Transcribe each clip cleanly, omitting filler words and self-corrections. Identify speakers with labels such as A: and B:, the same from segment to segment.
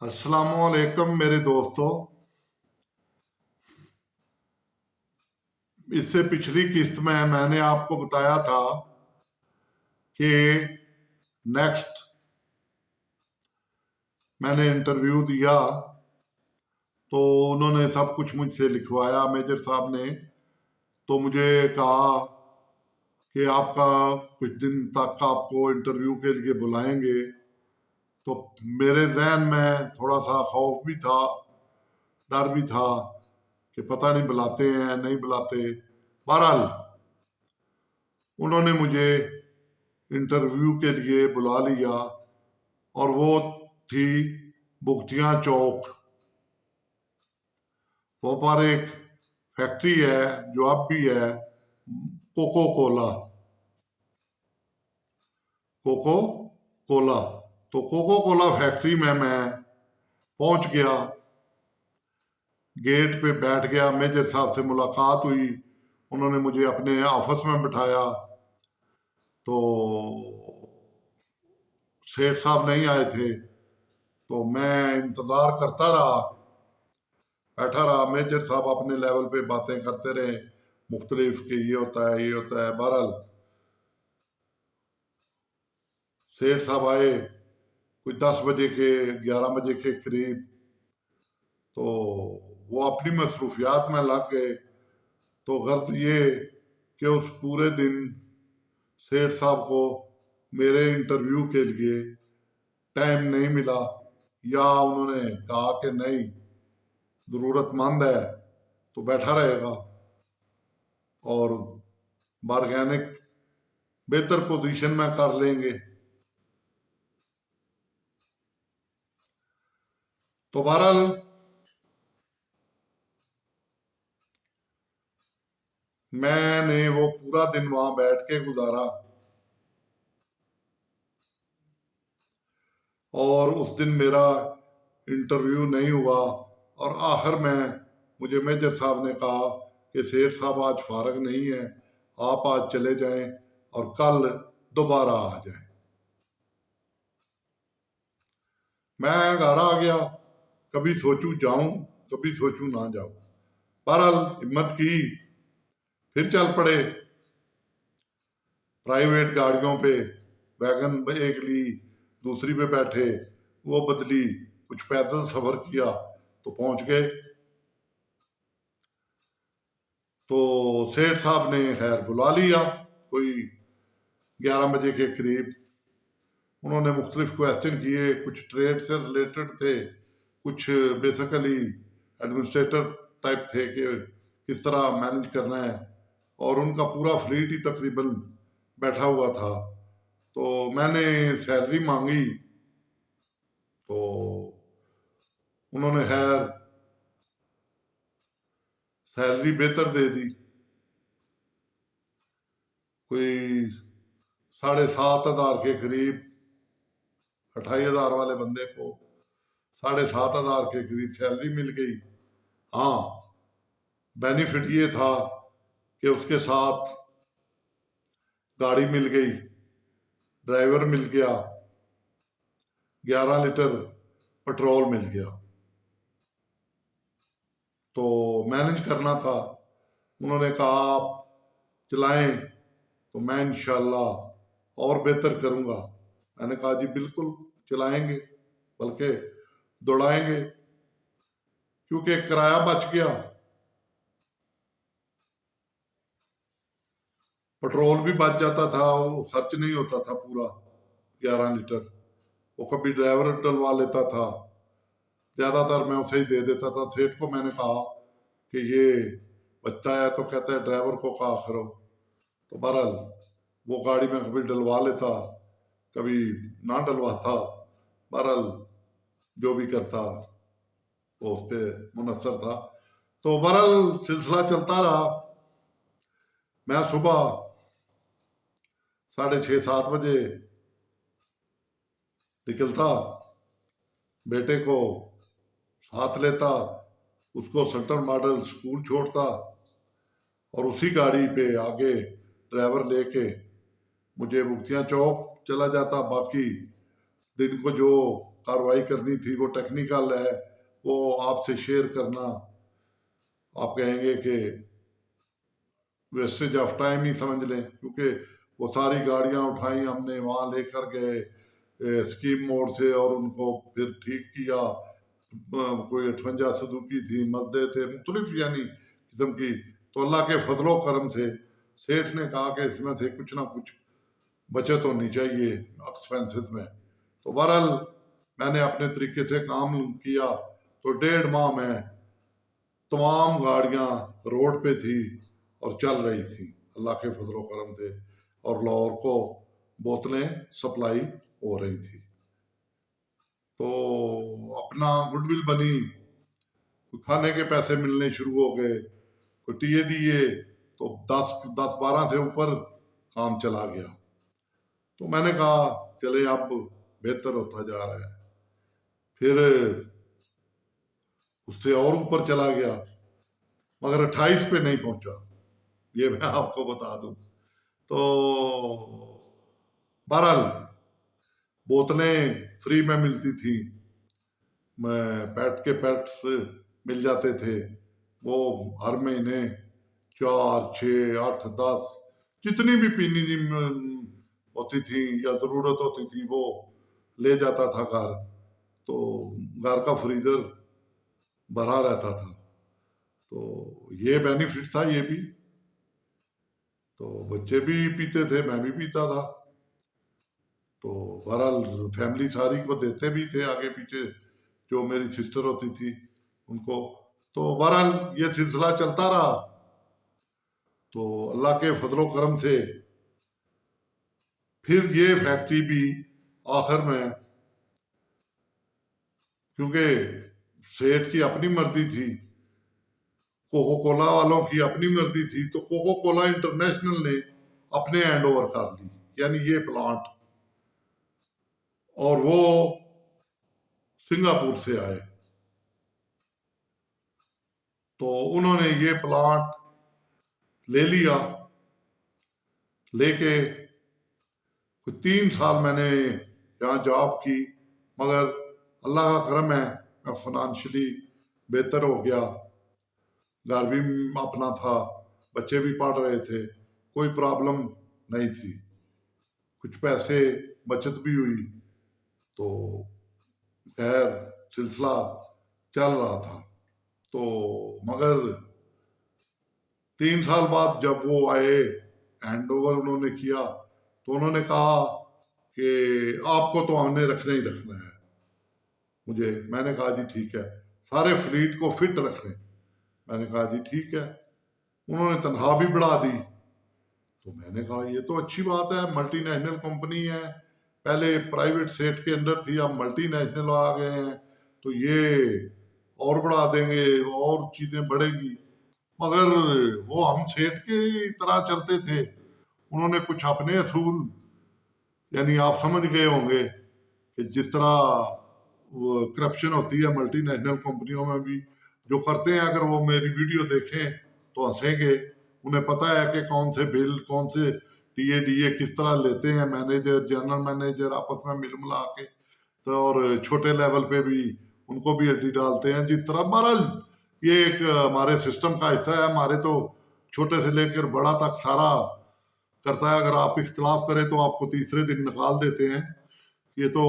A: अस्सलामुअलैकुम मेरे दोस्तों। इससे पिछली किस्त में मैंने आपको बताया था कि नेक्स्ट मैंने इंटरव्यू दिया तो उन्होंने सब कुछ मुझसे लिखवाया। मेजर साहब ने तो मुझे कहा कि आपका कुछ दिन तक आपको इंटरव्यू के लिए बुलाएंगे। तो मेरे जहन में थोड़ा सा खौफ भी था, डर भी था कि पता नहीं बुलाते हैं नहीं बुलाते। बहरहाल उन्होंने मुझे इंटरव्यू के लिए बुला लिया और वो थी बुगतियां चौक। वहाँ पर एक फैक्ट्री है जो अब भी है, कोको कोला। कोको कोला तो कोको कोला फैक्ट्री में मैं पहुंच गया, गेट पे बैठ गया। मेजर साहब से मुलाकात हुई, उन्होंने मुझे अपने ऑफिस में बिठाया। तो सेठ साहब नहीं आए थे तो मैं इंतजार करता रहा, बैठा रहा। मेजर साहब अपने लेवल पे बातें करते रहे मुख्तलिफ कि ये होता है ये होता है। बहरहाल सेठ साहब आए कुछ 10 बजे के 11 बजे के करीब। तो वो अपनी मसरूफियात में लग गए। तो गर्ज ये कि उस पूरे दिन सेठ साहब को मेरे इंटरव्यू के लिए टाइम नहीं मिला, या उन्होंने कहा कि नहीं ज़रूरतमंद है तो बैठा रहेगा और बारगेनिक बेहतर पोजीशन में कर लेंगे। तो बहरहाल मैंने वो पूरा दिन वहां बैठ के गुजारा और उस दिन मेरा इंटरव्यू नहीं हुआ। और आखिर में मुझे मेजर साहब ने कहा कि सेठ साहब आज फारग नहीं है, आप आज चले जाएं और कल दोबारा आ जाएं। मैं घर आ गया, कभी सोचूं जाऊं कभी सोचूं ना जाऊं। बहरहाल हिम्मत की, फिर चल पड़े। प्राइवेट गाड़ियों पे वैगन एक ली, दूसरी पे बैठे, वो बदली, कुछ पैदल सफर किया तो पहुंच गए। तो सेठ साहब ने खैर बुला लिया कोई 11 बजे के करीब। उन्होंने मुख्तलिफ क्वेश्चन किए, कुछ ट्रेड से रिलेटेड थे, कुछ बेसिकली एडमिनिस्ट्रेटर टाइप थे कि किस तरह मैनेज करना है। और उनका पूरा फ्लीट ही तकरीबन बैठा हुआ था। तो मैंने सैलरी मांगी तो उन्होंने खैर सैलरी बेहतर दे दी। कोई 7,500 के करीब, 28,000 वाले बंदे को 7,500 के करीब सैलरी मिल गई। हाँ, बेनिफिट ये था कि उसके साथ गाड़ी मिल गई, ड्राइवर मिल गया, 11 लीटर पेट्रोल मिल गया। तो मैनेज करना था। उन्होंने कहा आप चलाएं तो मैं इंशाल्लाह और बेहतर करूंगा। मैंने कहा जी बिल्कुल चलाएंगे, बल्कि दौड़ाएंगे, क्योंकि किराया बच गया, पेट्रोल भी बच जाता था, वो खर्च नहीं होता था पूरा 11 लीटर। वो कभी ड्राइवर डलवा लेता था, ज्यादातर मैं उसे ही दे देता था। सेठ को मैंने कहा कि ये बचता है तो कहता है ड्राइवर को कहा करो। तो बहरहाल वो गाड़ी में कभी डलवा लेता, कभी ना डलवाता। बहरहाल जो भी करता वो उस पर मुनसर था। तो बहरहाल सिलसिला चलता रहा। मैं सुबह 6:30-7 बजे निकलता, बेटे को साथ लेता, उसको सेंट्रल मॉडल स्कूल छोड़ता और उसी गाड़ी पे आगे ड्राइवर लेके मुझे मुक्तियां चौक चला जाता। बाकी दिन को जो कार्रवाई करनी थी, वो टेक्निकल है, वो आपसे शेयर करना आप कहेंगे कि वेस्टेज ऑफ टाइम ही समझ लें, क्योंकि वो सारी गाड़ियां उठाई हमने, वहाँ लेकर गए स्कीम मोड से और उनको फिर ठीक किया। कोई 58 सुजुकी थी, मजदे थे, मुख्तलिफ यानी किस्म की। तो अल्लाह के फजलो करम से सेठ ने कहा कि इसमें से कुछ ना कुछ बचत होनी चाहिए एक्सपेंसेस में। तो बहरहाल मैंने अपने तरीके से काम किया, तो 1.5 माह में तमाम गाड़ियां रोड पे थी और चल रही थी अल्लाह के फजलो करम से, और लाहौर को बोतलें सप्लाई हो रही थी। तो अपना गुडविल बनी, खाने के पैसे मिलने शुरू हो गए, कोई टीए दिए, तो 10-12 से ऊपर काम चला गया। तो मैंने कहा चले अब बेहतर होता जा रहा है। फिर उससे और ऊपर चला गया, मगर 28 पे नहीं पहुंचा, ये मैं आपको बता दूं। तो बहरहाल बोतलें फ्री में मिलती थी, पैट के पैट्स मिल जाते थे, वो हर महीने 4, 6, 8, 10 जितनी भी पीनी होती थी या जरूरत होती थी वो ले जाता था घर। तो घर का फ्रीजर भरा रहता था। तो ये बेनिफिट था ये भी। तो बच्चे भी पीते थे, मैं भी पीता था। तो बहरहाल फैमिली सारी को देते भी थे आगे पीछे, जो मेरी सिस्टर होती थी उनको। तो बहरहाल ये सिलसिला चलता रहा। तो अल्लाह के फजलो करम से फिर ये फैक्ट्री भी आखिर में, क्योंकि सेठ की अपनी मर्जी थी, कोको कोला वालों की अपनी मर्जी थी, तो कोको कोला इंटरनेशनल ने अपने हैंड ओवर कर ली, यानी ये प्लांट, और वो सिंगापुर से आए। तो उन्होंने ये प्लांट ले लिया। लेके कुछ 3 साल मैंने यहाँ जॉब की, मगर अल्लाह का करम है, मैं फाइनेंशियली बेहतर हो गया, घर भी अपना था, बच्चे भी पढ़ रहे थे, कोई प्रॉब्लम नहीं थी, कुछ पैसे बचत भी हुई। तो खैर सिलसिला चल रहा था। तो मगर 3 साल बाद जब वो आए, हैंड ओवर उन्होंने किया, तो उन्होंने कहा कि आपको तो हमने रखना ही रखना है मुझे। मैंने कहा जी ठीक है, सारे फ्लीट को फिट रखने। मैंने कहा जी ठीक है। उन्होंने तनख्वाह भी बढ़ा दी। तो मैंने कहा ये तो अच्छी बात है, मल्टीनेशनल कंपनी है, पहले प्राइवेट सेट के अंडर थी, अब मल्टीनेशनल आ गए हैं, तो ये और बढ़ा देंगे, और चीजें बढ़ेगी। मगर वो हम सेठ की तरह चलते थे, उन्होंने कुछ अपने असूल, यानी आप समझ गए होंगे कि जिस तरह वो करप्शन होती है मल्टीनेशनल कंपनियों में भी, जो करते हैं, अगर वो मेरी वीडियो देखें तो हंसेंगे। उन्हें पता है कि कौन से बिल, कौन से टीए डीए किस तरह लेते हैं मैनेजर, जनरल मैनेजर आपस में मिल मिला के। तो और छोटे लेवल पे भी उनको भी अड्डी डालते हैं, जिस तरह। बहरहाल ये एक हमारे सिस्टम का हिस्सा है, हमारे तो छोटे से लेकर बड़ा तक सारा करता है। अगर आप इख्तलाफ करें तो आपको तीसरे दिन निकाल देते हैं, ये तो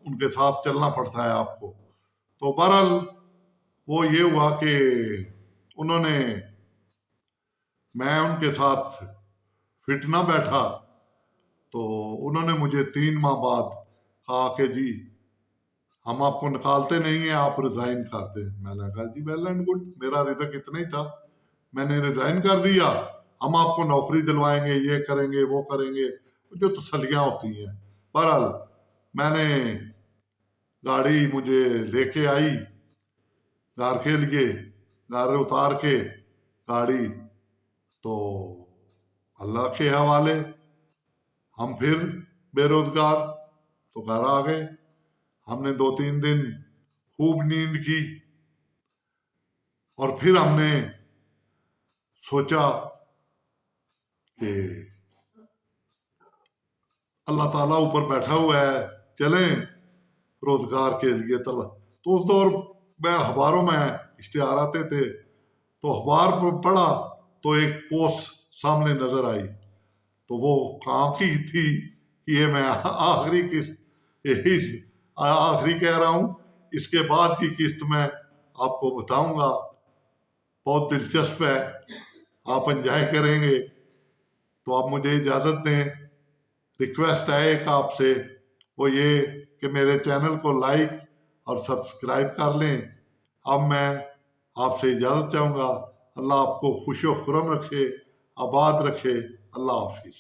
A: उनके साथ चलना पड़ता है आपको। तो बहरहाल वो ये हुआ कि उन्होंने, मैं उनके साथ फिट ना बैठा, तो उन्होंने मुझे 3 माह बाद कहा कि जी हम आपको निकालते नहीं है, आप रिजाइन कर दें। मैंने कहा जी वेल एंड गुड, मेरा रिजक इतना ही था, मैंने रिजाइन कर दिया, हम आपको नौकरी दिलवाएंगे, ये करेंगे वो करेंगे, जो तसल्लियां होती हैं। बहरहाल मैंने, गाड़ी मुझे लेके आई घर के लिए, घर उतार के गाड़ी, तो अल्लाह के हवाले हम फिर बेरोजगार। तो घर आ गए, हमने 2-3 दिन खूब नींद की, और फिर हमने सोचा कि अल्लाह ताला ऊपर बैठा हुआ है, चलें रोजगार के लिए तला। तो उस दौर में अखबारों में इश्तिहार आते थे, तो अखबार पर पढ़ा तो एक पोस्ट सामने नजर आई, तो वो कहाँ की थी ये मैं आखिरी किस्त, यही आखिरी कह रहा हूँ, इसके बाद की किस्त में आपको बताऊंगा। बहुत दिलचस्प है, आप एंजॉय करेंगे। तो आप मुझे इजाजत दें। रिक्वेस्ट है एक आपसे, वो ये कि मेरे चैनल को लाइक और सब्सक्राइब कर लें। अब मैं आपसे इजाजत चाहूंगा। अल्लाह आपको खुश खुर्रम रखे, आबाद रखे। अल्लाह हाफिज।